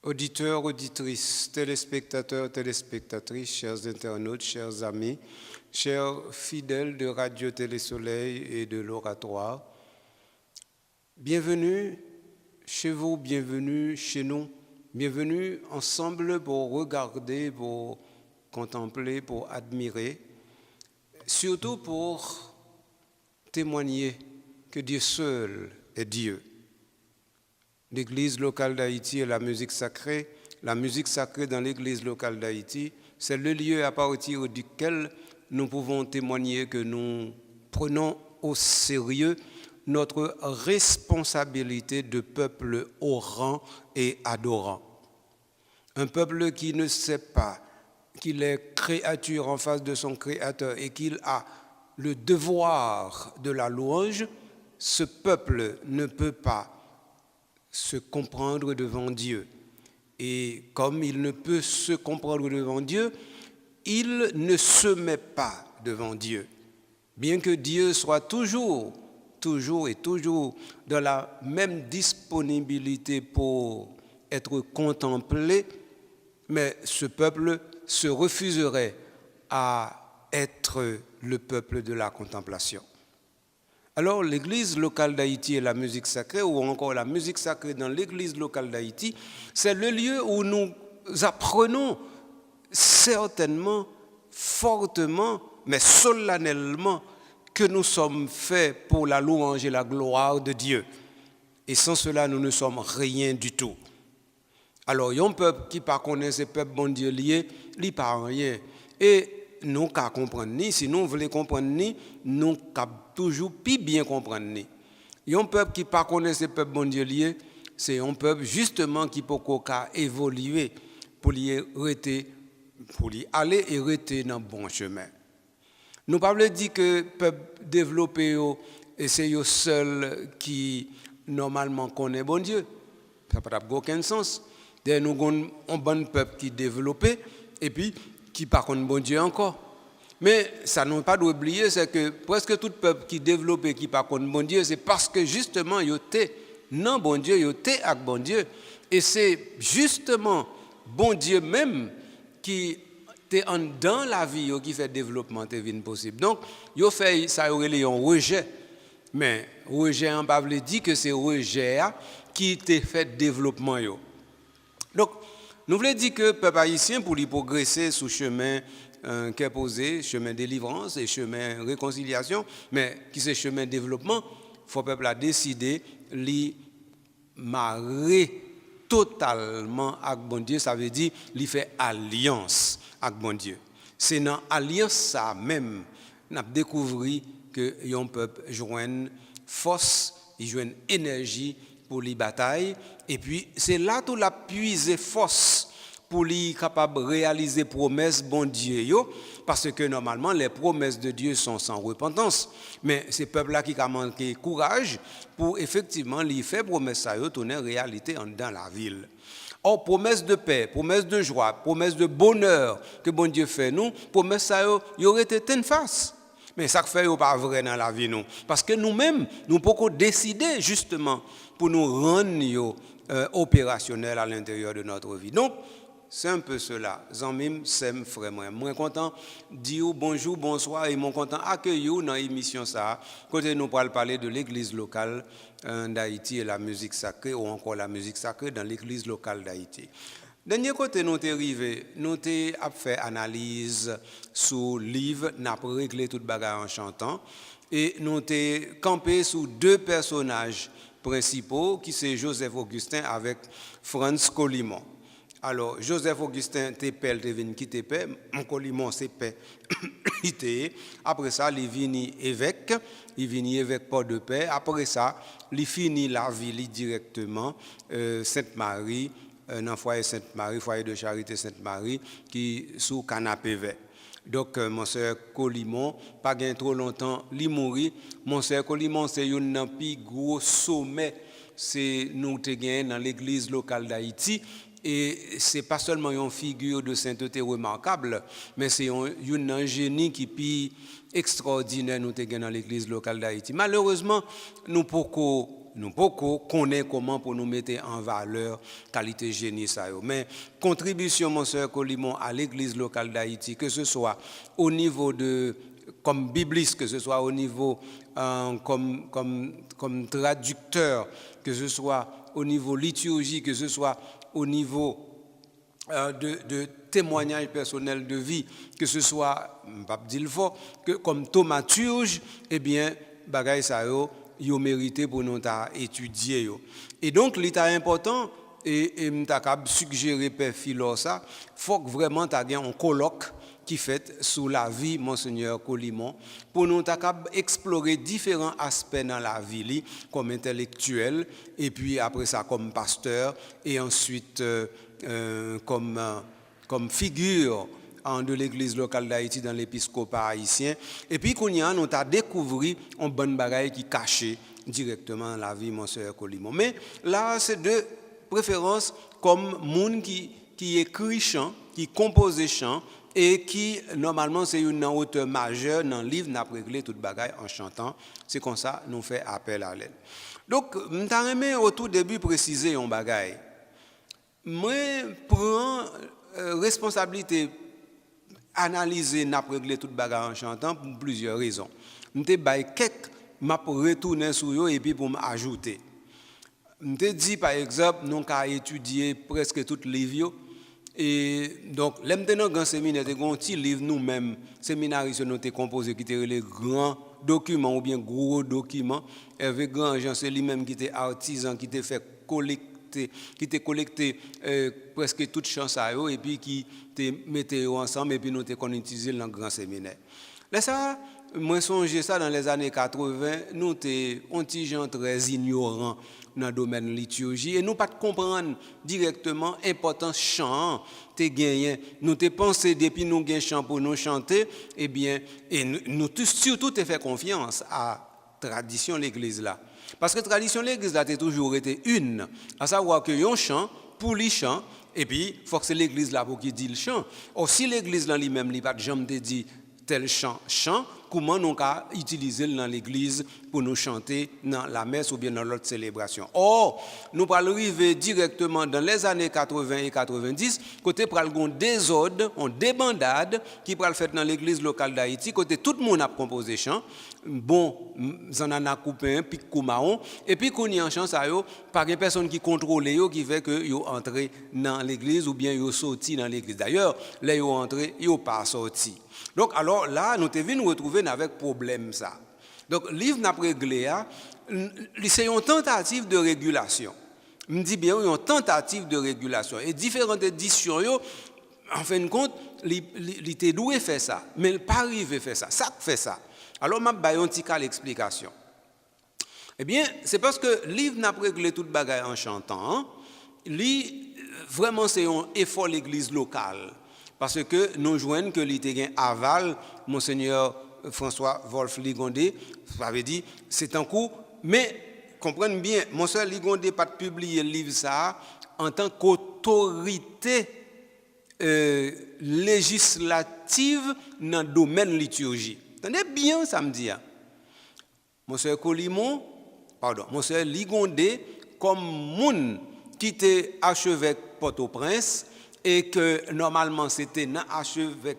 Auditeurs, auditrices, téléspectateurs, téléspectatrices, chers internautes, chers amis, chers fidèles de Radio Télé Soleil et de l'Oratoire, bienvenue chez vous, bienvenue chez nous, bienvenue ensemble pour regarder, pour contempler, pour admirer, surtout pour témoigner que Dieu seul est Dieu. L'église locale d'Haïti et la musique sacrée dans l'église locale d'Haïti, c'est le lieu à partir duquel nous pouvons témoigner que nous prenons au sérieux notre responsabilité de peuple orant et adorant. Un peuple qui ne sait pas qu'il est créature en face de son Créateur et qu'il a le devoir de la louange, ce peuple ne peut pas se comprendre devant Dieu. Et comme il ne peut se comprendre devant Dieu, il ne se met pas devant Dieu. Bien que Dieu soit toujours dans la même disponibilité pour être contemplé, mais ce peuple se refuserait à être le peuple de la contemplation. Alors, l'église locale d'Haïti et la musique sacrée, ou encore la musique sacrée dans l'église locale d'Haïti, c'est le lieu où nous apprenons certainement, fortement, mais solennellement, que nous sommes faits pour la louange et la gloire de Dieu. Et sans cela, nous ne sommes rien du tout. Alors, il y a un peuple qui ne connaît ce peuple bon Dieu lié, il ne parle rien. Et nous ne comprenons ni, si nous voulons comprendre ni, nous ne toujours plus bien comprendre ni. Il y a un peuple qui ne connaît ce peuple bon Dieu lié, c'est un peuple justement qui peut évoluer pour y aller et rester dans le bon chemin. Nous ne pouvons pas dire que le peuple développé, c'est eux seuls qui normalement connaissent bon Dieu. Ça n'a pas aucun sens. Nous avons un bon peuple qui est développé et puis qui ne connaît pas bon Dieu encore. Mais ça n'a pas d'oublier, c'est que presque tout peuple qui est développé, qui ne connaît pas bon Dieu, c'est parce que justement, il était non bon Dieu, il était avec bon Dieu. Et c'est justement bon Dieu même qui est dans la vie qui fait le développement de vie possible. Donc, il fait ça, il y a un rejet. Mais rejet, on ne peut pas dire que c'est rejet qui te fait le développement. Donc, nous voulons dire que le peuple haïtien, pour lui progresser sur le chemin qui est posé, chemin de délivrance et chemin de réconciliation, mais qui c'est chemin de développement, il faut que le peuple a décidé de marrer totalement avec bon Dieu, ça veut dire qu'il fait alliance avec bon Dieu. C'est dans l'alliance ça même, nous avons découvert que un peuple joint force, il joint énergie pour les batailles, et puis c'est là tout la puiser force pour lui capable de réaliser promesses bon Dieu, parce que normalement les promesses de Dieu sont sans repentance. Mais ces peuples-là qui ont manqué courage pour effectivement lui faire promesses à eux tourner réalité dans la ville. Or, promesse de paix, promesse de joie, promesse de bonheur que bon Dieu fait nous, promesse à eux, il aurait été une face. Mais ça ne fait pas vrai dans la vie, nous. Parce que nous-mêmes, nous pouvons décider justement pour nous rendre opérationnels à l'intérieur de notre vie. Donc, c'est un peu cela. Zanmim, c'est frère moi. Moi content dire bonjour, bonsoir et mon content accueillir dans l'émission ça. Côté nous pourrons parler de l'église locale d'Haïti et la musique sacrée ou encore la musique sacrée dans l'église locale d'Haïti. Dernier côté nous t'es arrivé, nous t'es fait analyse sur livre, n'a pas réglé toute bagarre en chantant et nous t'es campé sur deux personnages principaux qui c'est Joseph Augustin avec Franz Colimon. Alors, Joseph Augustin, t'es père, t'es venu quitter père, mon Colimon, c'est père, après ça, il vient évêque Port de Paix, après ça, il finit la vie directement, Sainte-Marie, dans le foyer Sainte-Marie, foyer de charité Sainte-Marie, qui sous canapé vert. Donc, mon sœur Colimon, pas gain trop longtemps, il mourit. Mon sœur Colimon, c'est un plus gros sommet, c'est nous te gain dans l'église locale d'Haïti. Et ce n'est pas seulement une figure de sainteté remarquable, mais c'est un génie qui est extraordinaire nous dans l'église locale d'Haïti. Malheureusement, nous ne pouvons connaît comment pour nous mettre en valeur qualité génie ça yo. Mais contribution mon sœur Colimon à l'église locale d'Haïti, que ce soit au niveau de comme bibliste, que ce soit au niveau comme traducteur, que ce soit au niveau liturgie, que ce soit au niveau de témoignages personnels de vie, que ce soit, pas dire le fort, que comme thaumaturge, eh bien, bagay ça yo mérité pour nous étudier yo. Et donc l'état important et m'ta cap suggérer père Philo ça, faut que vraiment ta gain un colloque qui fait sous la vie monseigneur Colimon pour nous explorer différents aspects dans la vie comme intellectuel et puis après ça comme pasteur et ensuite comme figure de l'église locale d'Haïti dans l'épiscopat haïtien. Et puis, qu'on y a, nous avons découvert un bon bagage qui cachait directement la vie de Monseigneur Colimon. Mais là, c'est de préférence comme monde qui écrit chant, qui compose chant, et qui, normalement, c'est une auteur majeure dans le livre, n'a réglé toute bagaille en chantant. C'est comme ça, nous fait appel à l'aide. Donc, je t'ai au tout début préciser un bagaille. Moi, prends responsabilité analyser n'a réglé toute bagarre en chantant pour plusieurs raisons. M'te bay quelques m'a retourner sur yo et puis pour m'ajouter. M'te dit par exemple nous qu'a étudier presque toutes les livres et donc l'aime dans grand séminaire de gon petit livre nous-mêmes séminaristes nous t'ai composé qui était les grands documents ou bien gros documents avec grand Jean c'est lui-même qui était artisan qui était fait collecté presque toute chance à eux et puis qui te mettait ensemble et puis nous te qu'on utilisé dans le grand séminaire. Là ça moi songe ça dans les années 80 nous t'es un petit gens très ignorants dans le domaine liturgie et nous pas comprendre directement importance chant te gagné nous te penser depuis nous gain chant pour nous chanter et bien et nous surtout te fait confiance à tradition l'église là. Parce que la tradition de l'église a toujours été une, à savoir que un chant pour les chants, et puis il faut que c'est l'église là pour qui dit le chant. Or, si l'église là lui-même n'a pas jamais dit tel chant, comment nous avons utilisé dans l'église pour nous chanter dans la messe ou bien dans l'autre célébration. Or, nous allons arriver directement dans les années 80 et 90, côté pral gon désordre, on débandade qui pral fait dans l'église locale d'Haïti, côté tout le monde a composé chant. Bon, j'en a coupé un pic coumaon et puis qu'on y en chance à yo par une personne qui contrôle yo qui fait que yo entré dans l'église ou bien yo sorti dans l'église. D'ailleurs, là yo entré, yo pas sorti. Donc alors là, nous te venons retrouver avec problème ça. Donc livre n'a réglé c'est une tentative de régulation. Me dit bien une tentative de régulation et différentes éditions yo en fin de compte, il était doué faire ça, mais il pas arrivé faire ça. Ça fait ça. Alors, je vais vous donner une explication. Eh bien, c'est parce que le livre n'a pas réglé toute bagaille en chantant. Vraiment, c'est un effort de l'église locale. Parce que nous joignons que l'ité aval, Monseigneur François Wolf Ligondé, ça veut dire, c'est un coup, mais comprenez bien, Monseigneur Ligondé n'a pas publié le livre ça en tant qu'autorité législative dans le domaine liturgie. Tenez bien samedi. Monsieur Colimon, monsieur Ligondé, comme moun qui était archevêque Port-au-Prince et que normalement c'était dans l'archevêque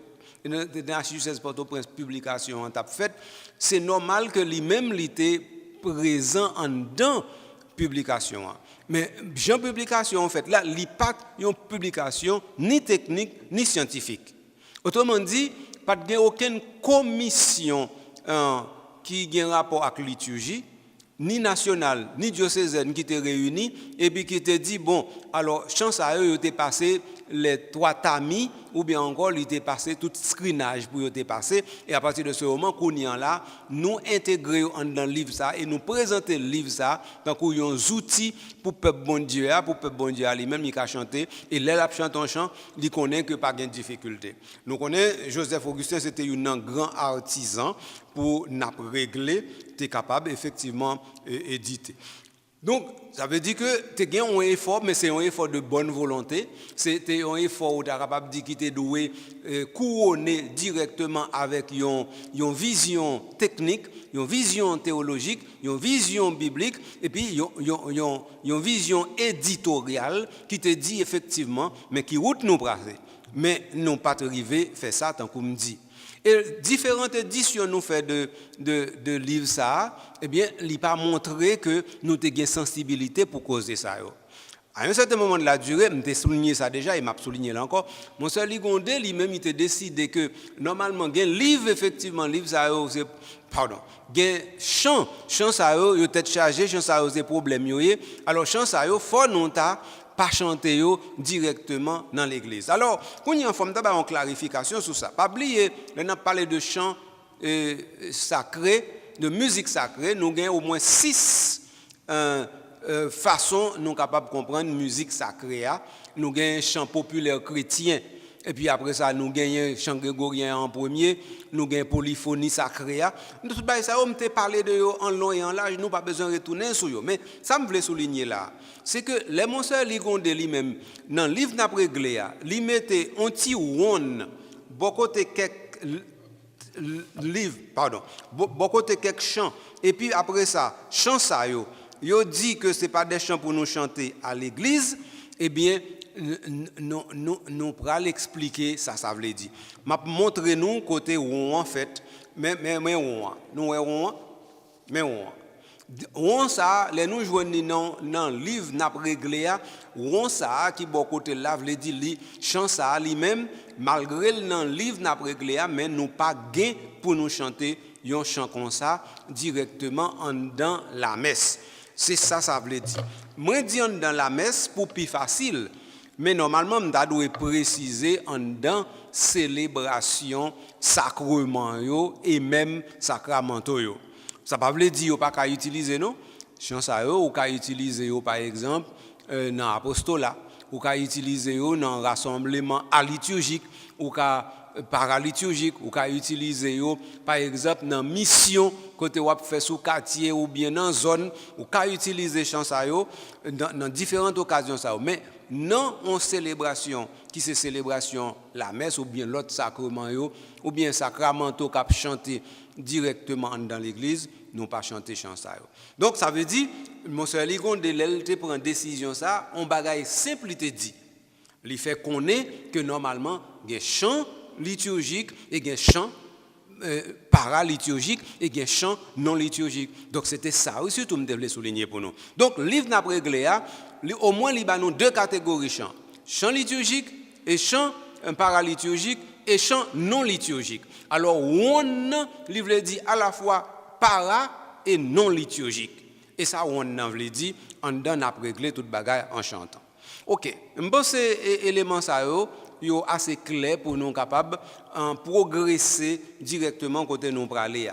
Port-au-Prince publication en tap fait, c'est normal que lui-même était présent en dedans publication. Mais Jean publication en fait là, il pas une publication ni technique ni scientifique. Autrement dit, pas de aucune commission qui a un rapport avec la liturgie, ni nationale, ni diocésaine qui était réunie, et puis qui était dit, bon, alors, chance à eux, ils étaient passés les 3 tamis, ou bien encore, ils étaient passés tout screenage pour être passé, et à partir de ce moment, qu'on y en là, nous intégrons dans le livre ça, et nous présenter le livre ça, donc il y a des outils pour le peuple bon Dieu, lui-même, il a chanté, et là, il chante un chant, il connaît que pas de difficulté. Nous connaissons, Joseph Augustin, c'était un grand artisan, pour nous régler, tu es capable effectivement d'éditer. Donc, ça veut dire que tu as un effort, mais c'est un effort de bonne volonté. C'est un effort où tu es capable de dire que tu es doué couronner directement avec une vision technique, une vision théologique, une vision biblique, et puis une vision éditoriale qui te dit effectivement, mais qui route nous brasser. Mais nous pas arrivé à faire ça tant qu'on me dit. Et différentes éditions nous fait de livres ça, eh bien, il pas montré que nous avons une sensibilité pour causer ça. À un certain moment de la durée, je souligné ça déjà, il m'a souligné là encore. Mon seul Ligondé, lui-même, il a décidé que normalement, il y a un livre, effectivement, livre ça, c'est, pardon, il y a un chant ça, il peut être chargé, chant ça, c'est problème. Alors, chant ça, il faut nous pas chanter directement dans l'église. Alors, quand il y a en forme d'abord clarification sur ça. Pas oublier, on a parlé de chant sacré, de musique sacrée, nous avons au moins 6 façons nous capables de comprendre musique sacrée. Nous avons un chant populaire chrétien. Et puis après ça, nous gagnons chant grégorien en premier, nous gagnons polyphonie sacrée. Tout ça, on t'a parlé de en long et en large, nous pas besoin de retourner sur eux. Mais ça me voulait souligner là, c'est que les monseurs Ligondé lui-même, dans le livre d'après-glé, il mettait un petit one, beaucoup de quelques livres, pardon, beaucoup de quelques chants. Et puis après ça, chant ça, il dit que ce n'est pas des chants pour nous chanter à l'église, eh bien, nous pourrons l'expliquer, ça veut dire. Je vais montrer nous côté où en fait, mais on ça, les nous joignons dans le livre Napregléa, on ça qui bon côté là veut dire li chant ça lui-même malgré dans le livre Napregléa mais nous pas gain pour nous chanter un chant comme ça directement en dans la messe. C'est ça veut dire. Moi dis dans la messe pour plus facile. Mais normalement, je dois préciser en dans célébration, sacrement et même sacramentaux. Ça ne veut pas dire qu'on ne peut pas utiliser, non? Chant ça, on peut utiliser, par exemple, dans l'apostolat, on peut utiliser dans le rassemblement aliturgique, ou paraliturgique, ou peut utiliser, par exemple, dans la mission, côté on fait sous quartier ou bien dans la zone, ou peut utiliser chant ça dans différentes occasions. Mais non en célébration, qui c'est célébration la messe ou bien l'autre sacrement ou bien sacramentaux qu'a chanté directement dans l'église, non pas chanter chant ça. Donc ça veut dire monsieur Ligonde l'LT prend décision ça, on bagaille simple il te dit. Il fait qu'on est que normalement il y a chant liturgique et il y a chant paraliturgique et il y a chant non liturgique. Donc c'était ça aussi tout me devait souligner pour nous. Donc livre Napregléa au moins il y a deux catégories chant. Chant liturgique et chant paraliturgique et chant non liturgique. Alors on livre dit à la fois para et non liturgique. Et ça on veut dire en donne à régler toute bagaille en chantant. OK, je pense que ces éléments ça yo assez clair pour nous capables en progresser directement côté nous praler.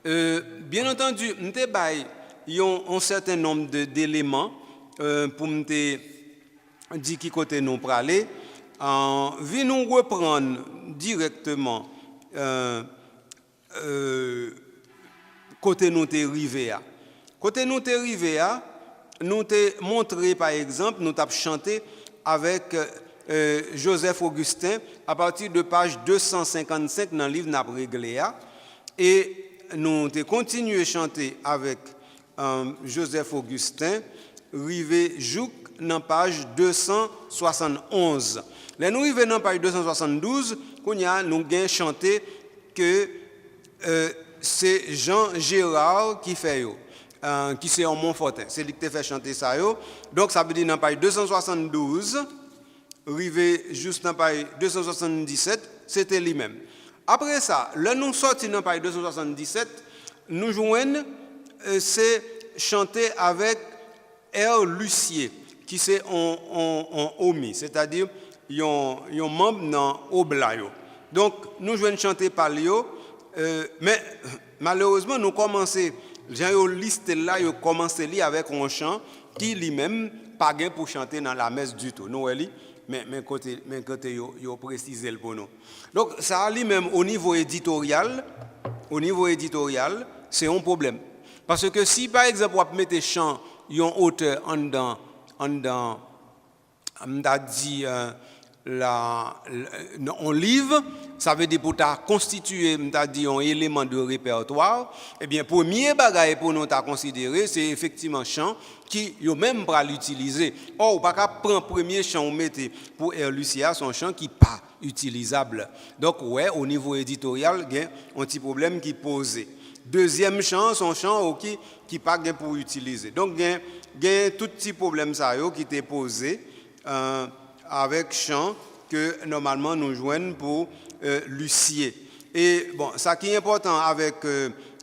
Bien entendu, nous te bail un certain nombre d'éléments pour me dire qui côté nous praler vi nous reprendre directement côté nous te rivé. Côté nous te rivé, nous te montré par exemple, nous t'avons chanté avec Joseph Augustin à partir de page 255 dans le livre Napregléa et nous avons continué à chanter avec Joseph Augustin rivé Jouk dans page 271. Là nous arrivons dans page 272 nous avons chanté que c'est Jean Gérard qui fait qui c'est en Montfortin, c'est lui qui fait chanter ça donc ça veut dire dans page 272 arrivé juste dans page 277, c'était lui-même. Après ça, là nous sortis dans page 277, nous joignons c'est chanter avec R. Lucier, qui c'est en omi, c'est-à-dire un membre dans Oblayo. Donc nous joignons chanter par lui, mais malheureusement nous commençons, j'ai une liste là, nous commençons avec un chant qui lui-même pas gain pour chanter dans la messe du tout. Nous mais côté yo préciser le pour nous. Donc ça lui-même au niveau éditorial, c'est un problème. Parce que si par exemple on mettre chant yon auteur en dans m'ta dit on livre, ça veut dire pour ta constituer, m'ta dit un élément de répertoire. Eh bien, premier bagage pour nous ta considérer, c'est effectivement chant qui yo même pas l'utiliser. Or, pas qu'à prendre premier chant on mettez pour Air Lucia son chant qui pas utilisable. Donc ouais, au niveau éditorial, il y a un petit problème qui posé. Deuxième chant, son chant qui pas gain pour utiliser. Donc il y a tout petit problème ça yo qui était posé avec chant que normalement nous joignons pour Lucier. Et bon, ça qui est important avec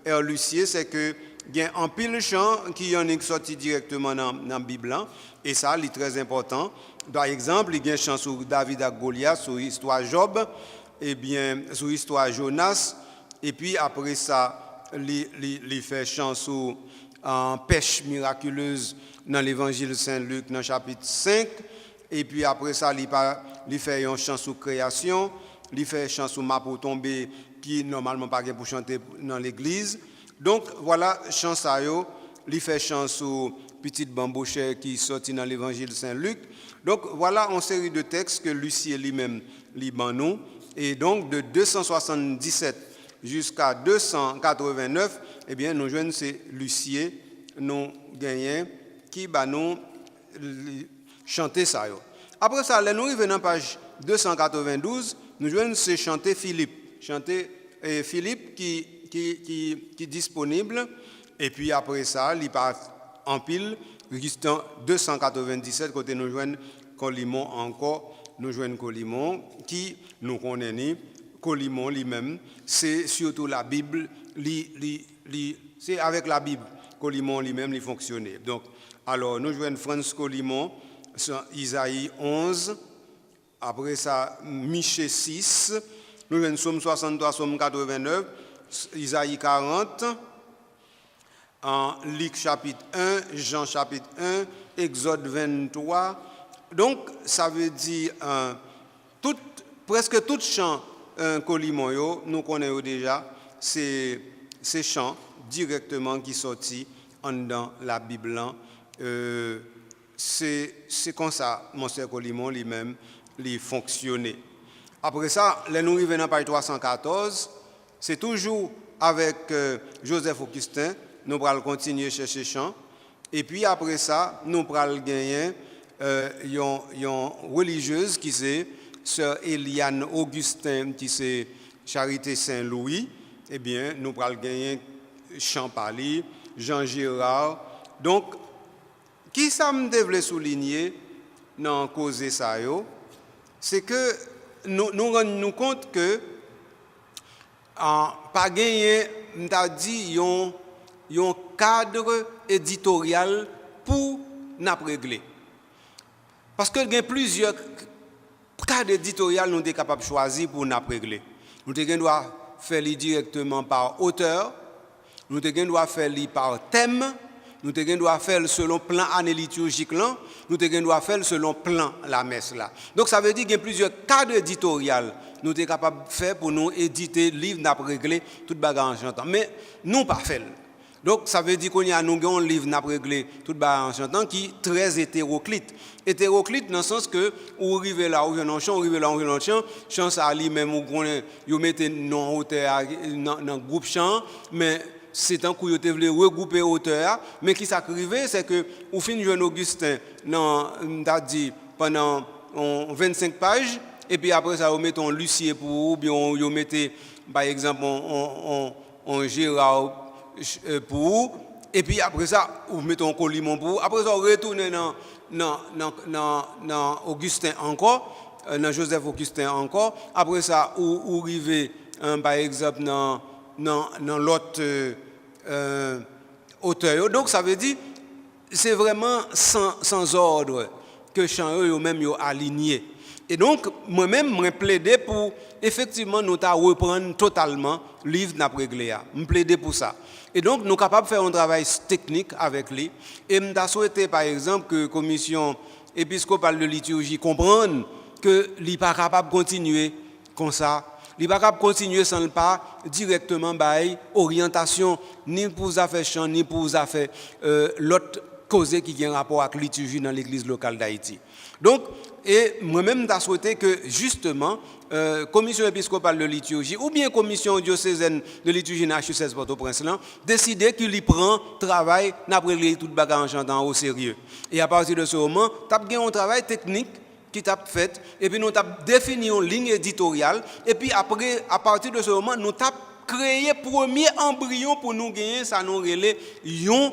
Air Lucier, c'est que il y a un pile chant qui en est sorti directement dans la Bible et ça c'est très important. Par exemple, il y a un chant sur David et Goliath, sur l'histoire Job, et bien sur l'histoire Jonas, et puis après ça, il fait chant sur pêche miraculeuse dans l'évangile Saint-Luc, dans le chapitre 5, et puis après ça, il fait un chant sur création, il fait un chant sur ma pour tomber, qui normalement pas pour chanter dans l'église. Donc voilà, chant ça yo, il fait chant sur petite bambouchère qui sorti dans l'évangile Saint-Luc. Donc voilà une série de textes que Lucier lui-même lit nous. Et donc de 277 jusqu'à 289, eh bien nous joignons c'est Lucier, nous gagnons qui nous chanter ça yo. Après ça, nous arrivons dans page 292, nous joignons c'est chanter Philippe, Philippe qui est disponible. Et puis après ça, il part en pile, jusqu'en 297, côté nous joignons Colimon encore, nous joignons Colimon, qui nous connaît, Colimon lui-même, c'est surtout la Bible, c'est avec la Bible, Colimon lui-même, il fonctionnait. Donc, alors, nous joignons Franz Colimon, Isaïe 11, après ça, Michée 6, nous joignons Somme 63, Somme 89, Isaïe 40, en Luc chapitre 1, Jean chapitre 1, Exode 23. Donc, ça veut dire presque tout chant Colimon, nous connaissons déjà, c'est chants directement qui sortent dans la Bible. C'est comme ça, mon cher Colimon lui-même, il fonctionnait. Après ça, nous arrivons dans page 314, c'est toujours avec Joseph Augustin, nous allons continuer à chercher chant. Et puis après ça, nous allons gagner une religieuse qui c'est Sœur Eliane Augustin, qui c'est Charité Saint-Louis. Eh bien, nous allons gagner chant par lui, Jean Girard. Donc, qui ça me devait souligner dans cause ça, c'est que nous rendons compte que pas gagné, m'ta dit un cadre éditorial pour nous régler. Parce que il y a plusieurs cadres éditoriaux nous sommes capables de choisir pour nous régler. Nous devons faire directement par auteur, nous devons faire par thème, nous devons faire selon plan année liturgique là, nous devons faire selon plan la messe là. Donc ça veut dire qu'il y a plusieurs cadres éditoriaux nous sommes capables de faire pour nous éditer livre n'a régler toute bagarre en chantant. Mais nous pas fait. Donc ça veut dire qu'on y a nous un livre n'a régler toute bagarre en chantant qui est très hétéroclite. Hétéroclite dans le sens que on arrive là où on chant, on arrive là où on chant, chant ça lui même ou connaît yo mettez non auteur dans groupe chant mais c'est un coup yo te voulait regrouper auteur mais qui s'arrivé c'est que au fin jeune Augustin dans t'a dit pendant 25 pages et puis après ça, on met un Lucier pour, ou bien on mettez, par exemple, on Gérard pour, et puis après ça, on met un Colimon pour, après ça, on retourne dans Augustin encore, dans Joseph Augustin encore, après ça, on arrive, par exemple, dans l'autre auteur. Donc ça veut dire, c'est vraiment sans ordre que chant eux-mêmes sont alignés. Et donc, moi-même, je plaidé pour, effectivement, nous reprendre totalement le livre n'a réglé. Je plaidé pour ça. Et donc, nous sommes capables de faire un travail technique avec lui. Et je souhaité, par exemple, que la commission épiscopale de liturgie comprenne que n'est pas capable de continuer comme ça. Il n'est pas capable de continuer sans le pas directement par orientation, ni pour les affaires chant, ni pour les affaires l'autre causer qui a un rapport avec la liturgie dans l'église locale d'Haïti. Donc, et moi-même, j'ai souhaité que, justement, commission épiscopale de liturgie ou bien commission diocésaine de liturgie dans HUCS Port-au-Prince, décider qu'il y prend travail, n'a pas réglé tout le bagage en chantant au sérieux. Et à partir de ce moment, tu as bien un travail technique qui t'a fait, et puis nous avons défini une ligne éditoriale, et puis après, à partir de ce moment, nous avons créé le premier embryon pour nous gagner, ça nous relève un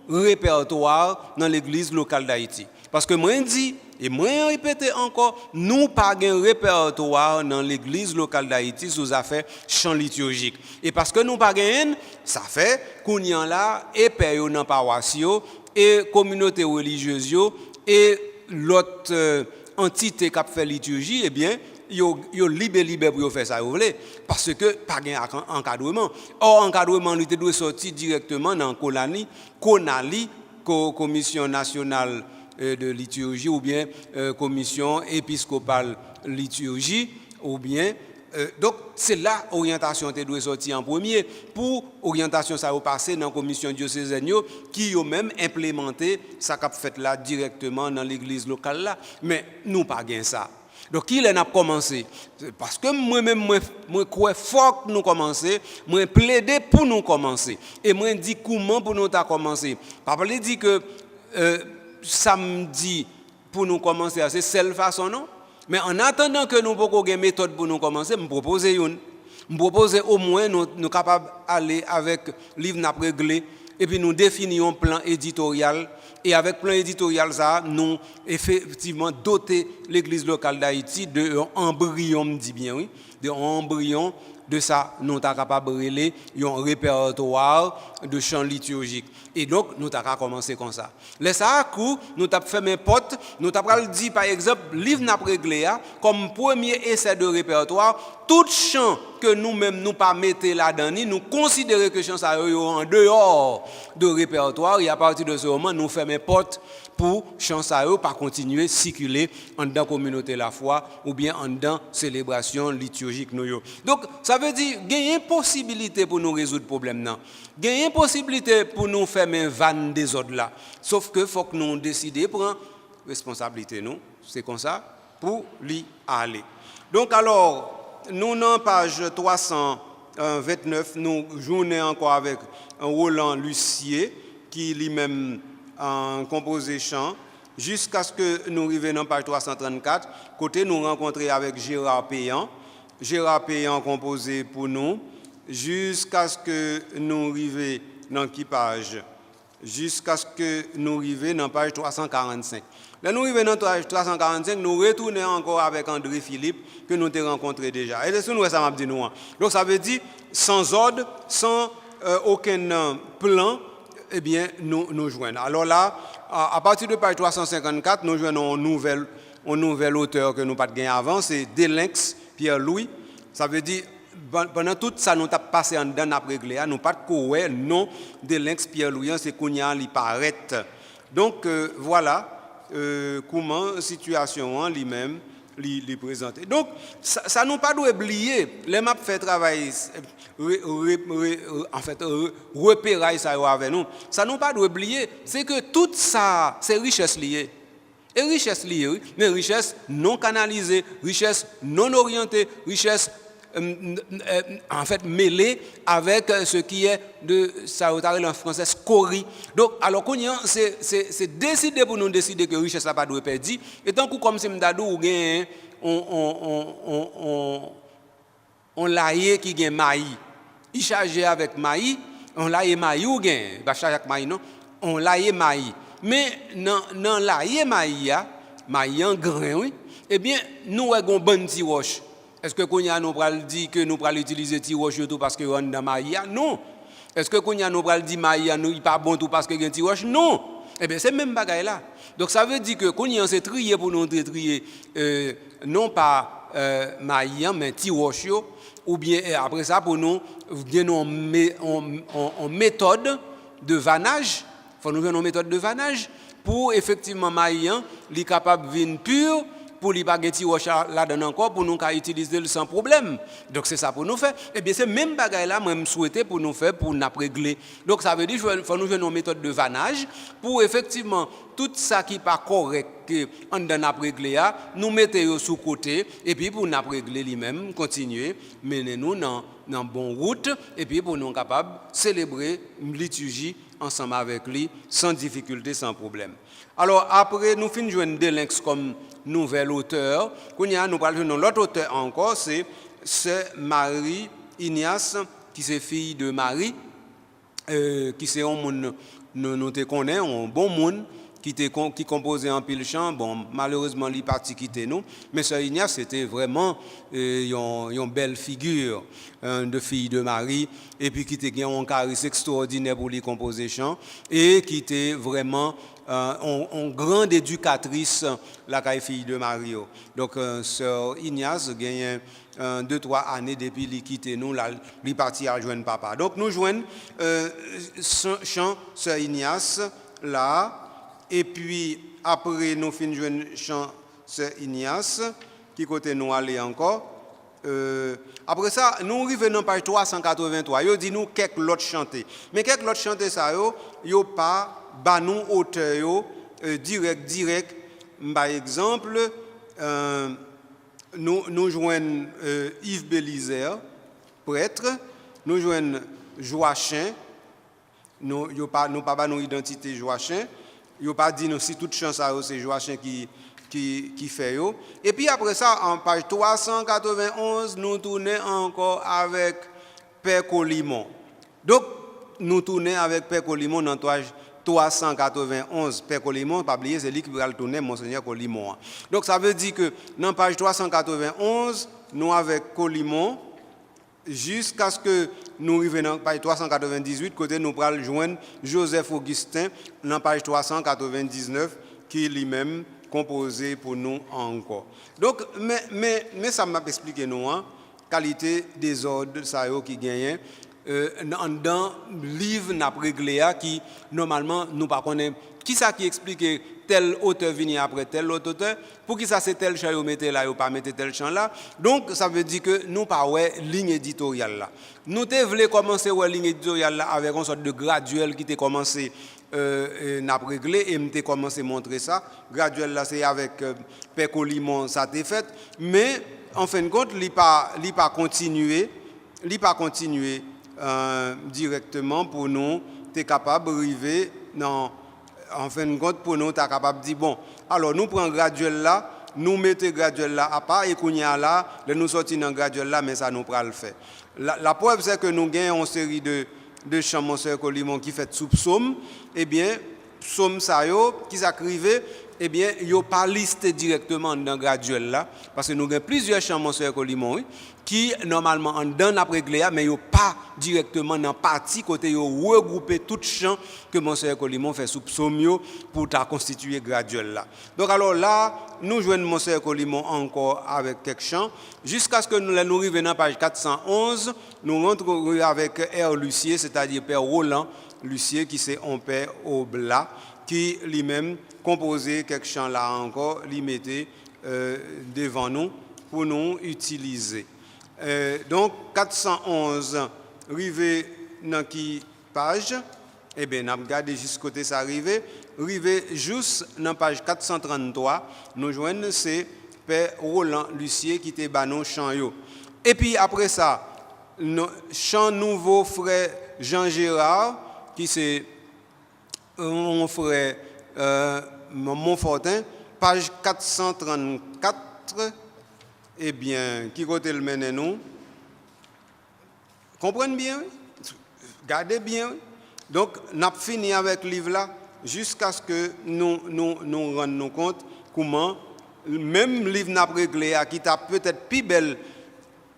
répertoire dans l'église locale d'Haïti. Parce que moi, je dis, et moi, je répète encore, nous pas un répertoire dans l'église locale d'Haïti sous affaire chant liturgique. Et parce que nous pas un, ça fait qu'on y en là, et père dans paroisse, et communauté religieuse, et l'autre entité qui a fait liturgie, eh bien, yo libre pour faire ça, vous voulez, parce que pas de encadrement. Or, encadrement, il doit sortir directement dans Konali, Commission nationale de liturgie, ou bien Commission épiscopale liturgie, ou bien. Donc, c'est là l'orientation qui doit sortir en premier. Pour l'orientation, ça va passer dans la commission diocésaine qui a même implémenté ça qu'a fait là directement dans l'église locale là. Mais nous pas gain ça. Donc, il a commencé. Parce que moi-même, moi crois fort que nous commencer, moi plaider pour nous commencer. Et moi dis comment pour nous commencer. Papa dit que samedi pour nous commencer, c'est seule façon, non? Mais en attendant que nous pouvons une méthode pour nous commencer, je propose au moins nous capables d'aller avec livre n'a réglé et puis nous définissons un plan éditorial et avec plan éditorial ça nous effectivement doter l'église locale d'Haïti de un embryon, me dit bien oui, de un embryon de ça nous sommes capables de relayer un répertoire de chants liturgiques. Et donc, nous avons commencé comme ça. Les ça nous avons fait mes potes, nous avons dit par exemple, livre n'a réglé comme premier essai de répertoire, tout chant que nous-mêmes nous pas mettons là-dedans, nous considérons que chant ça en dehors de répertoire et à partir de ce moment, nous faisons mes potes pour chant ça pas continuer à circuler en dans communauté la foi ou bien en dans célébration liturgique nous. Donc, ça veut dire qu'il y a une possibilité pour nous résoudre le problème. Il y a une possibilité pour nous faire un van des autres là. Sauf que faut que nous décidions de prendre responsabilité nous. C'est comme ça pour l'y aller. Donc alors, nous dans page 329, nous jouons encore avec un Roland Lucier qui lui-même en composé chant jusqu'à ce que nous arrivions dans page 334. Côté nous rencontrer avec Gérard Payan. Gérard Payan composé pour nous jusqu'à ce que nous arrivions dans qui page? Jusqu'à ce que nous arrivions dans page 345. Là, nous arrivons dans page 345, nous retournons encore avec André Philippe, que nous avons rencontré déjà. Et c'est ce que ça m'a dit nous. Donc ça veut dire, sans ordre, sans aucun plan, eh bien, nous joignons. Alors là, à partir de page 354, nous joignons un nouvel auteur que nous n'avons pas gagné avant, c'est Delinx Pierre-Louis. Ça veut dire, pendant tout ça, nous avons passé en dedans après réglé, nous pas de coué, non, Delinx Pierre-Louis, c'est Kounia, il paraît. Donc, voilà comment la situation lui-même les présenter. Donc, ça nous pas doit oublier, les maps fait travail, en fait, repérer ça avec nous. Ça nous pas doit oublier, c'est que tout ça, c'est richesse liée. Et richesse liée, oui, mais richesse non canalisée, richesse non orientée, richesse en fait mêlée avec ce qui est de ça en français scorie. Donc alors qu'on c'est décidé pour nous décider que richesse ça pas doit perdre et tant que comme c'est m'dadou ou gain on laïe qui gain maï il chargé avec maï on laïe maï ou gain pas chargé avec maï non on laïe maï mais non laïe maï en grain oui eh bien nous avons bon petit roche. Est-ce que Kounia nous pral dit que nous pral utiliser ti roche tout parce que on dans maïa? Non. Est-ce que Kounia nous pral dit maïa nous il pas bon tout parce que gen ti roche? Non. Eh bien c'est même bagaille là. Donc ça veut dire que Kounia c'est trier pour nous trier non pas maïa mais ti roche ou bien après ça pour nous en méthode de vannage. Faut nous une méthode de vannage pour effectivement maïa li capable vinn pur pour lui pas gagner là-dedans encore pour nous utiliser sans problème. Donc c'est ça pour nous faire. Et bien c'est même bagaille là moi me souhaiter pour nous faire pour nous régler. Donc ça veut dire qu'il faut nous jouer une méthode de vannage pour effectivement tout ça qui pas correct que on donne à régler nous mettons sous côté et puis pour nous régler lui-même continuer mener nous dans bonne route et puis pour nous capable célébrer liturgie ensemble avec lui sans difficulté sans problème. Alors après nous finissons joindre Delinx comme nouvel auteur, nous parlons de l'autre auteur encore, c'est Marie Ignace qui est fille de Marie qui c'est un monde nous te connaît un bon monde qui composait en pile chant. Bon, malheureusement, il est parti quitter nous. Mais Sœur Ignace, c'était vraiment une belle figure de fille de Marie. Et puis, qui était un charisme extraordinaire pour les composer chant. Et qui était vraiment une grande éducatrice, la fille de Marie. Donc, Sœur Ignace gagne 2-3 années depuis qu'il quitte nous, il est parti à joindre papa. Donc, nous joignons chant Sœur Ignace là. Et puis, après, nous finissons de chant Sœur Ignace, qui côté nous aller encore. Après ça, nous arrivons dans page 383. Il dit nous quelques autres chanter. Mais quelques autres chanter ça, yo pas ba nous auteur direct. Par exemple, nous joignons Yves Bélizer, prêtre. Nous joignons Joachim. Nous pas nos identité Joachim. Il n'a pas dit nous si toute chance c'est Joachim qui fait yo. Et puis après ça en page 391 nous tournons encore avec Père Colimon. Donc nous tournons avec Père Colimon dans page 391. Père Colimon, pas oublier c'est lui qui va le tourner Monseigneur Colimon. Donc ça veut dire que dans page 391 nous avec Colimon jusqu'à ce que nous arrivions dans page 398, côté nous prenons joindre Joseph Augustin dans page 399, qui lui-même composé pour nous encore. Donc, mais ça m'a expliqué nous, qualité des ordres ça qui gagnent dans le livre n'a réglé qui normalement nous pas connaît qui ça qui explique tel auteur vient après tel autre auteur pour qui ça c'est tel chant mettez là ou pas mettez tel chant là. Donc ça veut dire que nous pas ouais ligne éditoriale là. Nous te voulons commencer ouais ligne éditoriale là avec une sorte de graduel qui t'est commencé n'a réglé et m'était commencé montrer ça. Graduel là c'est avec Père Colimon ça t'est fait mais en fin de compte il pas continuer directement pour nous t'es capable d'arriver dans en fin de compte pour nous t'es capable de dire bon alors nous prenons graduel là nous mettons graduel là à part et qu'on y a là nous sortir dans graduel là mais ça nous pas le faire la preuve c'est que nous gagnons une série de chants Monseigneur Colimon qui fait sous psaume eh bien psaume ça yo qui s'écrivait eh bien yo pas listé directement dans graduel là parce que nous avons plusieurs chants Monseigneur Colimon qui normalement en donne après Gléa mais yo pas directement dans partie côté yo regrouper tout chant que Monseigneur Colimon fait sous psaume yo pour ta constituer graduel là. Donc alors là nous joignons Monseigneur Colimon encore avec quelques chants jusqu'à ce que nous arrivions dans page 411 nous rentrons avec R. Lucier c'est-à-dire Père Roland Lucier qui c'est un père Oblat qui lui-même composait quelques chants là encore lui mettait devant nous pour nous utiliser. Donc 411 arrivé dans qui page eh bien n'a regardé jusqu'à côté ça arrivé juste dans page 433 nous joignons c'est Père Roland Lucier qui était banon chant yo et puis après ça chant nouveau frère Jean Gérard qui c'est mon frère Montfortin page 434 eh bien, qui côté le mène nous? Comprenez bien? Gardez bien. Donc, nous avons fini avec le livre là jusqu'à ce que nous rendions compte comment, même le livre n'a réglé, qui a peut-être plus belle,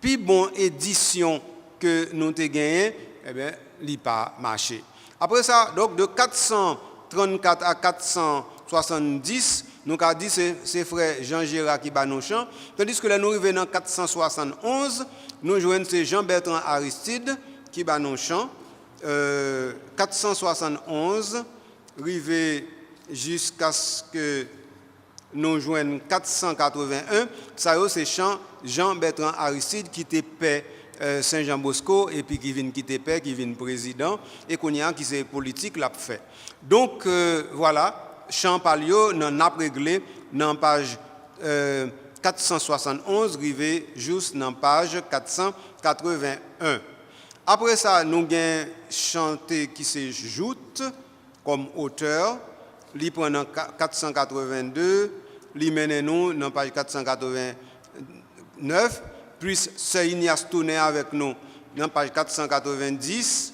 plus bonne édition que nous avons gagné, eh bien, il n'a pas marché. Après ça, donc de 434 à 470, nous avons dit que c'est frère Jean Gérard qui bat nos chants. Tandis que là, nous arrivons en 471, nous joignons Jean-Bertrand Aristide qui bat nos chants. 471, arrivé jusqu'à ce que nous joignons 481. Ça, c'est Jean-Bertrand Aristide qui était père Saint-Jean-Bosco et puis qui vient quitter père, qui vient président et qu'on y a qui c'est politique l'a fait. Donc voilà, Champ Palio n'en a réglé dans page 471 arrivé juste dans page 481. Après ça, nous avons chanté qui se joute comme auteur. Il prend dans 482, il mène nous dans page 489, puis Sœur Ignace tourné avec nous dans page 490,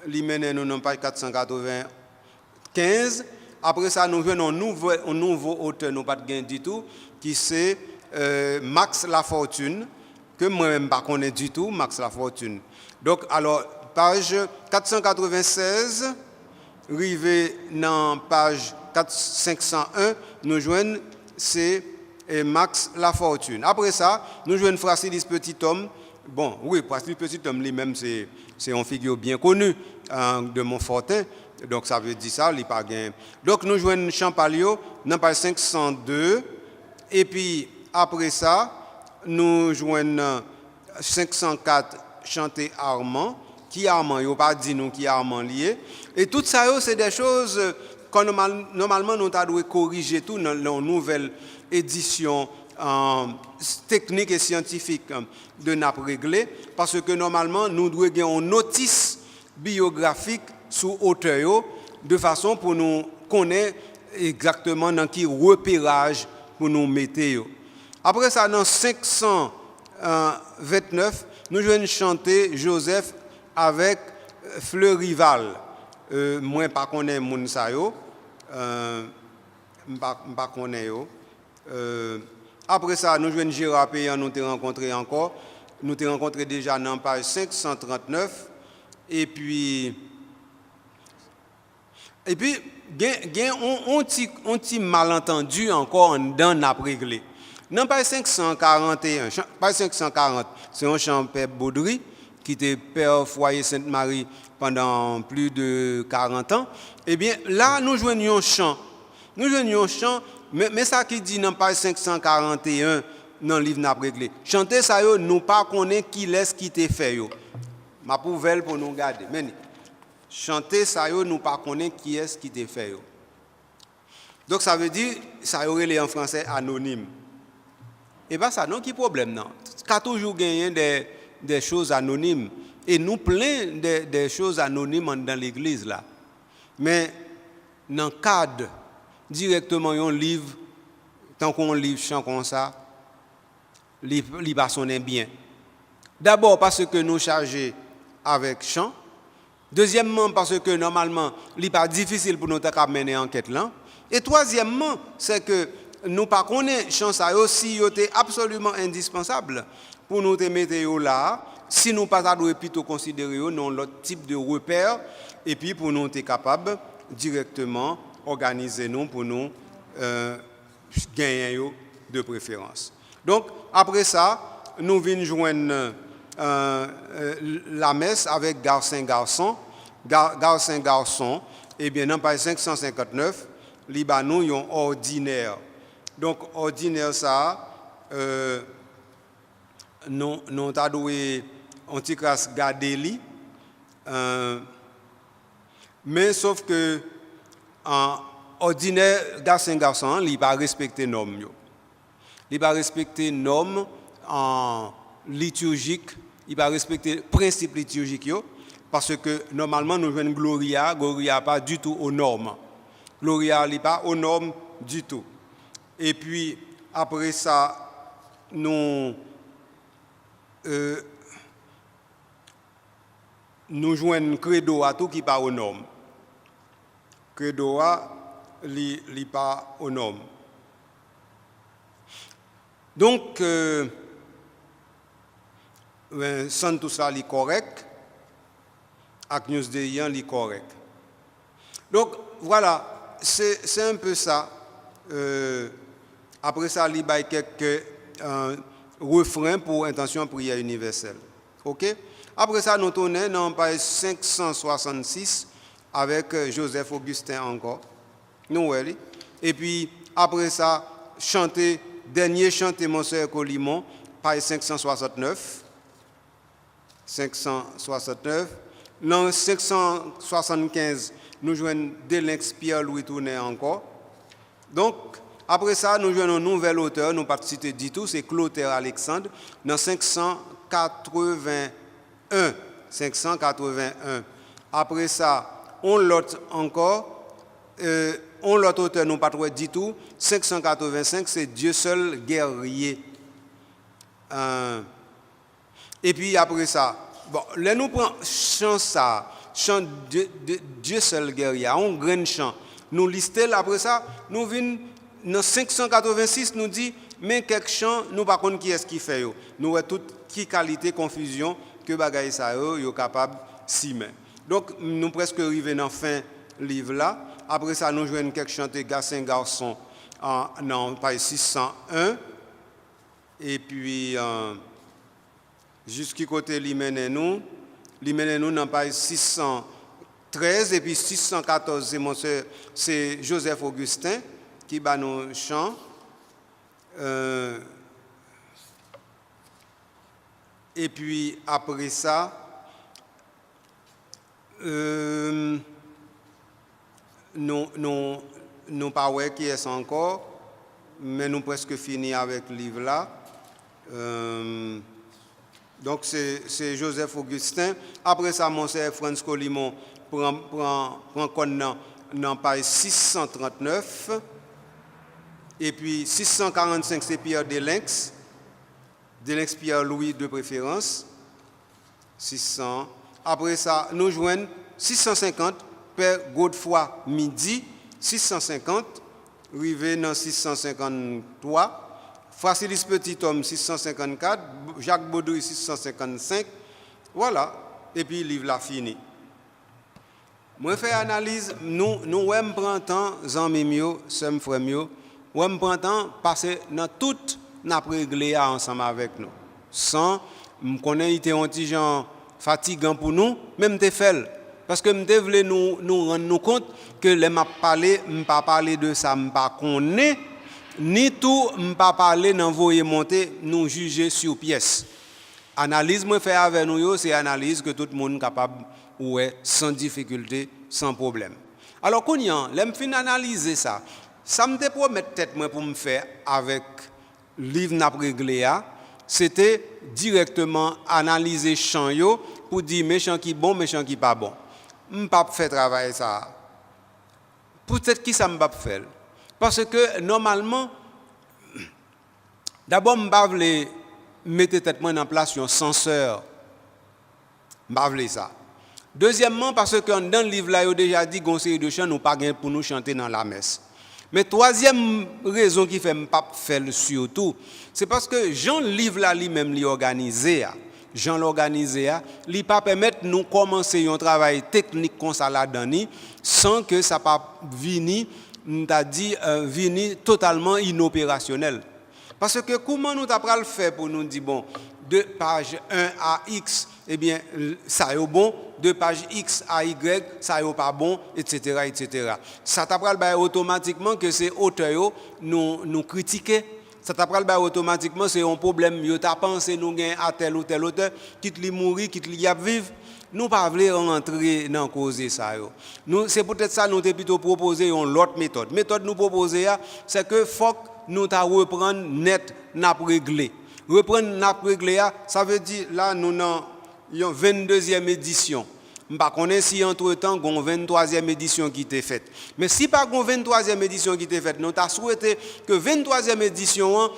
il mène nous dans page 495. Après ça, nous venons un nouveau auteur, nous pas de gain du tout, qui c'est Max Lafortune, que moi-même ne connais pas du tout, Max Lafortune. Donc, alors, page 496, rivé dans page 501, nous joignons, c'est Max Lafortune. Après ça, nous joignons Frassilis Petit-Homme. Bon, oui, Frassilis Petit-Homme, lui-même, c'est une figure bien connue de Montfortin. Donc, ça veut dire ça, il n'est pas gain. Donc, nous joignons Champalio dans page 502. Et puis, après ça, nous joignons 504 chanter Armand. Qui Armand? Il n'y a pas dit nous qui Armand lié. Et tout ça, c'est des choses que normalement nous devons corriger tout dans la nouvelle édition technique et scientifique de NAP réglé. Parce que normalement, nous devons avoir une notice biographique sous auteur de façon pour nous connaître exactement dans quel repérage pour nous mettre. Après ça, dans 529, nous allons chanter Joseph avec Fleurival. Moi, je ne connais pas moun sa yo. Pas connais yo. Après ça, nous allons Gérard Payan, nous t'ai rencontré encore. Nous t'ai rencontré déjà dans page 539. Et puis, il y a un petit malentendu encore dans n'a réglé. Dans page 541, page 540, c'est un chant Père Baudry qui était père foyer Sainte-Marie pendant plus de 40 ans. Eh bien, là, nous joignons un chant. Nous joignons un chant, mais ça qui dit dans page 541 dans le livre n'a réglé. Chanter ça, nous pas connaît qui laisse qui te fait yo. Ma pouvelle pour nous garder. Mais chanter ça, nous pas connaît qui est-ce qui te fait yo. Donc ça veut dire ça y aurait en français anonyme. Et bien ça non qui problème non. Qu'a toujours gagné des choses anonymes et nous plein des choses anonymes dans l'église là. Mais dans le cadre directement un livre tant qu'on livre chant comme ça, il va sonner bien. D'abord parce que nous chargés avec chant. Deuxièmement parce que normalement, il n'est pas difficile pour nous de mener enquête là. Et troisièmement, c'est que nous ne connaissons pas chant ça aussi absolument indispensable pour nous mettre là. Si nous ne pas plutôt considérer non l'autre type de repère et puis pour nous être capables directement organiser nous pour nous gagner de préférence. Donc après ça, nous venons joindre la messe avec garçon. Et bien dans page 559, Libanon yon ordinaire. Donc ordinaire ça nous t'a doué anticras gadeli mais sauf que en ordinaire garçon il pas respecter normes yo. Il pas respecter normes en liturgique, il pas respecter principe liturgique yo parce que normalement nous jouons Gloria pas du tout aux normes. Gloria n'est pas aux normes du tout. Et puis, après ça, nous jouons credo à tout qui n'est pas aux normes. Credo n'est pas aux normes. Donc, sans tout ça, est correct. Agneus Deyan, est correct. Donc, voilà. C'est un peu ça. Après ça, il y a quelques refrains pour intention prière universelle. OK? Après ça, nous tournons dans page 566 avec Joseph Augustin encore. Nous, et puis, Après ça, chanter, dernier chanter mon sœur Colimon, page 569. 569. Dans 575, nous jouons Delinx Pierre-Louis Tournet encore. Donc, après ça, nous jouons un nouvel auteur, nous ne pas citer du tout, c'est Clotaire Alexandre, dans 581. 581. Après ça, on l'autre encore, on l'autre auteur, nous ne pas du tout, 585, c'est Dieu seul guerrier. Et puis après ça, bon, là nous prenons chant ça, chant Dieu seul guerrier, un grand chant. Nous listons après ça, nous venons dans 586 nous dit mais quelques chants nous pas connait qui est-ce qui fait yo. Nous avons toute qui qualité confusion que bagaille ça yo capable si mais. Donc nous presque arrivé dans fin livre là. Après ça nous joignons quelques chanter Gassin garçon en page 601 et puis jusqu'à côté nous dans page 613 et puis 614 c'est Joseph Augustin qui bat nos chants. Et puis après ça, nous pas ouais qui est encore, mais nous presque fini avec le livre là. Donc c'est Joseph Augustin. Après ça, mon frère Franz Colimon prend dans page 639. Et puis 645, c'est Pierre Delinx Pierre-Louis de préférence. 600. Après ça, nous joignons 650, Père Godefroy Midi. 650, arrivé dans 653. Facilis Petit Homme, 654. Jacques Baudouin, 655. Voilà. Et puis, le livre là fini. Moi, je fais analyse. Nous prenons temps, amis mio, sem frères mio. Nous prenons temps parce que dans tout, nous avons réglé ensemble avec nous. Sans, nous connaissons un petit gens fatigant pour nous, même te fait. Parce que nous voulons nous rendre compte que les m'a parlé, je ne pas parler de ça, je ne pas connaître, ni tout, je ne pas parler d'envoyer monter, nous juger sur pièce. Analyse que je fais avec nous, c'est analyse que tout le monde est capable ouais, sans difficulté, sans problème. Alors, quand je fin analyser ça, ça me promet tête pour me faire avec le livre n'a réglé, c'était directement analyser champ yo pour dire méchant qui bon, méchant qui pas bon. Je ne peux pas faire travail ça. Peut-être qui ça me pas faire. Parce que normalement, d'abord je ne pas mettre tête en place un censeur. Je ne pas ça. Deuxièmement, parce que dans le livre là, il a déjà dit qu'on série de chants nous pas gain pour nous chanter dans la messe. Mais troisième raison qui fait pas faire surtout, c'est parce que Jean livre là lui-même lui organisé. Jean l'organisé, il pas permettre nous commencer un travail technique comme ça là-dedans sans que ça pas vini totalement inopérationnel. Parce que comment nous t'apprend le faire pour nous dire bon de page 1 à X, eh bien, ça est bon, de page X à Y, ça est pas bon, etc., etc. Ça t'apprend automatiquement que c'est auteur nous critiquer. Ça t'apprend automatiquement c'est un problème. Yo t'a pensé nous gain à tel ou tel auteur, quitte li mourir, quitte li y a vivre. Nous pas voulons rentrer dans cause ça yo. Nous c'est peut-être ça nous t'ai plutôt proposé une autre méthode. Méthode nous proposer c'est que faut nous t'a reprendre net n'a régler. Reprendre n'a régler ça veut dire là nous dans une 22e édition. Je ne sais pas si entre-temps, il y a une 23e édition qui est faite. Mais si pas une 23e édition qui est faite, nous avons souhaité que la 23e édition,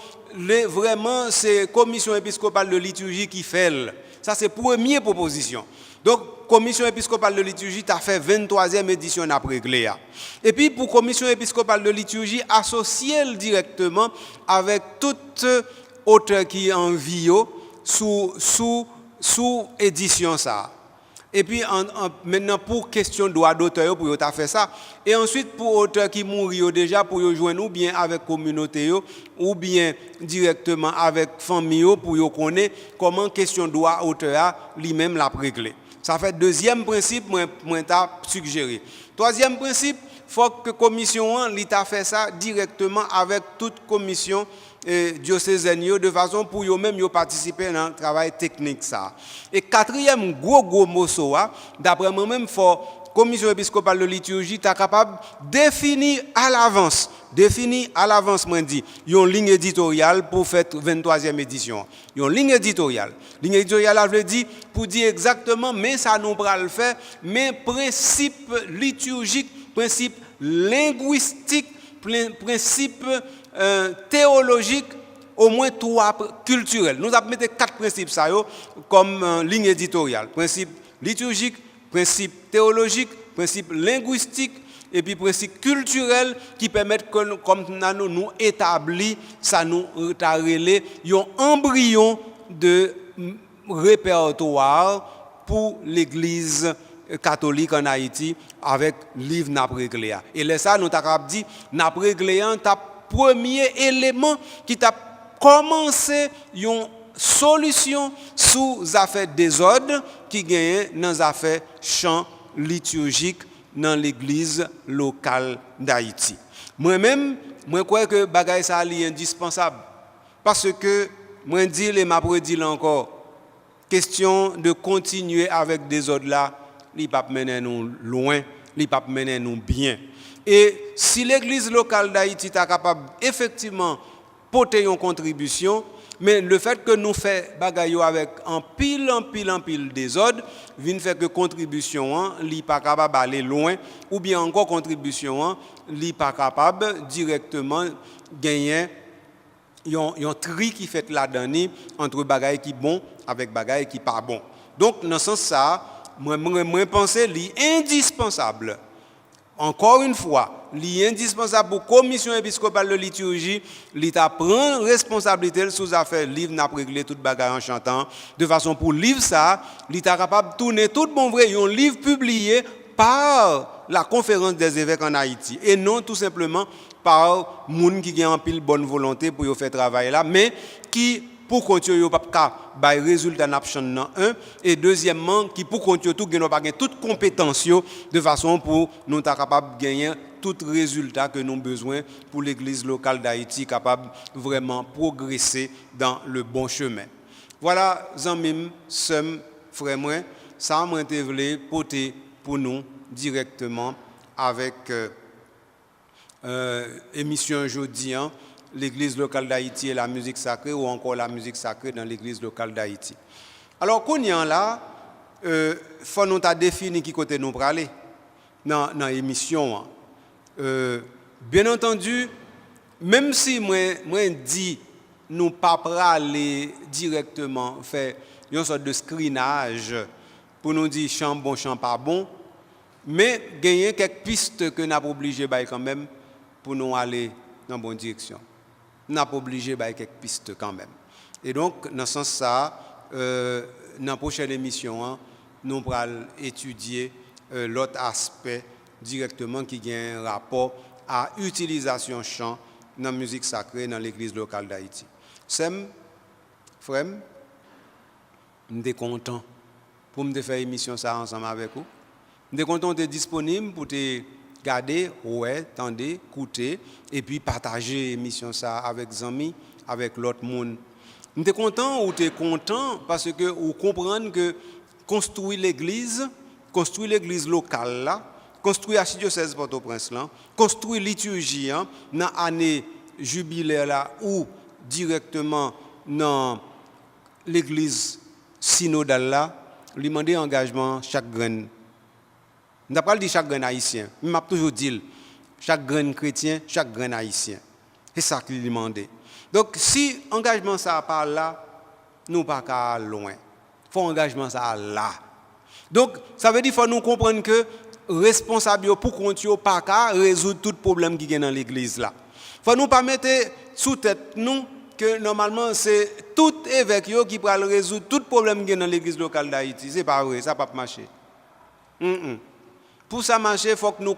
vraiment, c'est la commission épiscopale de liturgie qui fait. Ça, c'est la première proposition. Donc, la commission épiscopale de liturgie a fait 23e édition après Gléa. Et puis, pour la commission épiscopale de liturgie, associer directement avec toute auteur qui est en vie sous édition ça. Et puis maintenant pour question de droit d'auteur pour ta fait ça et ensuite pour auteur qui mourir déjà pour joindre ou bien avec communauté ou bien directement avec famille pour connaître comment question de droit auteur lui-même l'a réglé. Ça fait deuxième principe moi t'a suggéré. Troisième principe, faut que commission l'État fait ça directement avec toute commission diocésaine de façon pour eux même participer dans le travail technique ça. Et quatrième gros morceau d'après moi-même faut commission épiscopale de liturgie est capable de définir à l'avance moi dit une ligne éditoriale pour faire 23e édition. Une ligne éditoriale veut dire pour dire exactement mais ça nous va le faire mais principe liturgique, principe linguistique, principe théologique, au moins 3 culturels. Nous avons mis 4 principes ça comme ligne éditoriale. Principe liturgique, principe théologique, principe linguistique et puis principe culturel qui permettent que comme nous établir ça nous relé un embryon de répertoire pour l'église catholique en Haïti avec livre n'a réglé. Et là ça nous t'a dit n'a réglé un premier élément qui t'a commencé une solution sous affaires désordre qui gagne dans affaires chant liturgique dans l'église locale d'Haïti. Moi-même, moi crois que bagay ça est indispensable parce que moi dis les m'a redit encore question de continuer avec des ordres là, il pas mener nous loin, il pas mener nous bien. Et si l'église locale d'Haïti est capable effectivement porter une contribution, mais le fait que nous faisons bagaille avec en pile désordre, vient faire que contribution n'est pas capable d'aller loin, ou bien encore contribution n'est pas capable directement gagner un tri qui fait la dernière entre bagaille qui bon avec bagaille qui pas bon. Donc dans ce sens ça, moi pense indispensable. Encore une fois, il est indispensable pour la commission épiscopale de liturgie, l'État prend responsabilité sous affaire livre n'a réglé toute bagarre en chantant de façon pour livre ça, l'État capable de tourner tout bon vrai un livre publié par la conférence des évêques en Haïti et non tout simplement par monde qui a en pile bonne volonté pour faire travail là mais qui pour continuer pas bail résultat n'absent un et deuxièmement qui pour continuer tout gagne pas toute compétence de façon pour nous capable gagner tout résultat que nous avons besoin pour l'église locale d'Haïti capable vraiment progresser dans le bon chemin. Voilà zanmim sem frère moi ça m'a été voulu porter pour nous directement avec émission jeudi l'église locale d'Haïti et la musique sacrée ou encore la musique sacrée dans l'église locale d'Haïti. Alors qu'on y en là faut nous ta définir qui côté nous aller dans l'émission. Bien entendu, même si moi dit nous pas aller directement faire une sorte de screenage pour nous dire chant bon chant pas bon, mais gagner quelques pistes que nous avons obligé quand même pour nous aller dans la bonne direction. Nous avons obligé quelques pistes quand même. Et donc dans ce sens ça, dans la prochaine émission, nous allons étudier l'autre aspect directement qui a un rapport à l'utilisation chant dans la musique sacrée dans l'église locale d'Haïti. Sem, frère, je suis content pour me faire émission ça ensemble avec vous. Je suis content d'être disponible pour te garder, ouais, tendre, écouter et puis partager l'émission ça avec les amis, avec l'autre monde. Je suis content ou tu es content parce que vous comprenez que construire l'église locale là, construire archidiocèse Port-au-Prince là, construire liturgie dans année jubilaire là ou directement dans l'église synodale là, lui demander engagement chaque grain. On n'a pas dit chaque grain haïtien, mais m'a toujours dit chaque grain chrétien, chaque grain haïtien. C'est ça qu'il demandait. Donc si engagement ça pas là, nous pas qu'à loin. Faut engagement ça là. Donc ça veut dire faut nous comprendre que responsable pour continuer pas qu'à résoudre tout problème qui est dans l'église là. Faut nous pas mettre sous tête nous que normalement c'est tout évêque qui va résoudre tout problème qui est dans l'église locale d'Haïti. C'est pas vrai, ça pas marcher. Pour ça marcher, faut que nous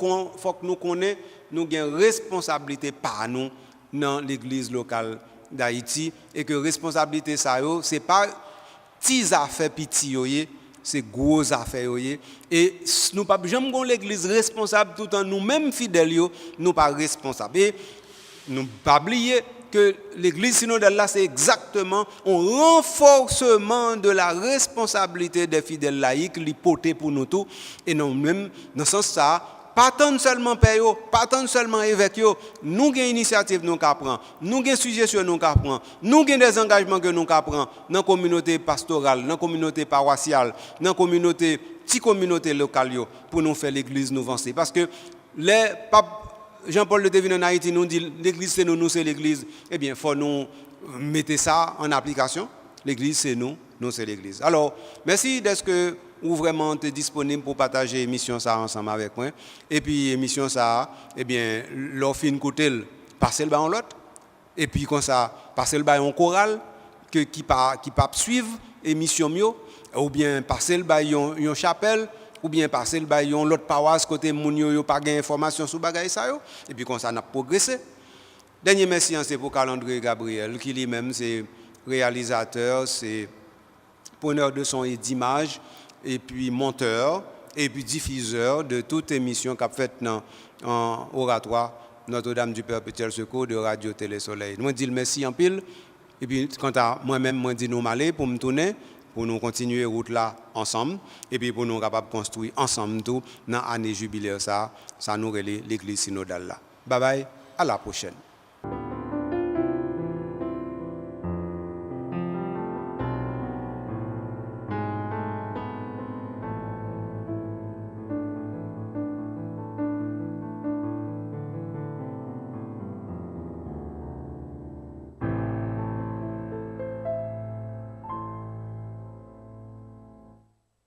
connaissions nous avons responsabilité par nous dans l'église locale d'Haïti et que responsabilité ça c'est pas petits affaires pitié c'est gros affaire et nous pas jamais l'église responsable tout en nous-mêmes fidèles nous pas responsables et nous pas oublier que l'église synodale là c'est exactement un renforcement de la responsabilité des fidèles laïcs li porter pour nous tous et nous même dans ce sens ça pas tant seulement père pas tant seulement évêque nous avons initiative nous prendre nous avons suggestion nous prendre nous avons des engagements que nous prendre dans la communauté pastorale dans la communauté paroissiale dans la communauté petite communauté locale pour nous faire l'église nous avancer parce que les papes Jean-Paul II vient en Haïti nous dit l'église c'est nous c'est l'église eh bien faut nous mettre ça en application l'église c'est nous c'est l'église alors merci d'être que ou vraiment tu es disponible pour partager l'émission ça ensemble avec moi et puis émission ça eh bien l'offre une côté passer le bas en l'autre et puis comme ça passer le bas en chorale qui pas suivre émission mieux ou bien passer le bas en chapelle ou bien passer le bas en l'autre paroisse côté moun yo pas gain information sur bagay ça yo et puis comme ça n'a progressé dernier merci c'est pour Calendrier Gabriel qui lui-même c'est réalisateur c'est preneur de son et d'image et puis monteur et puis diffuseur de toute émission qu'a faite dans oratoire Notre-Dame du Perpétuel Secours de Radio Télé Soleil. Moi dis merci en pile et puis quant à moi-même moi dis nous m'aller pour me tourner pour nous continuer route là ensemble et puis pour nous capable construire ensemble tout dans année jubilaire ça nous relève l'église synodale là. Bye bye, à la prochaine.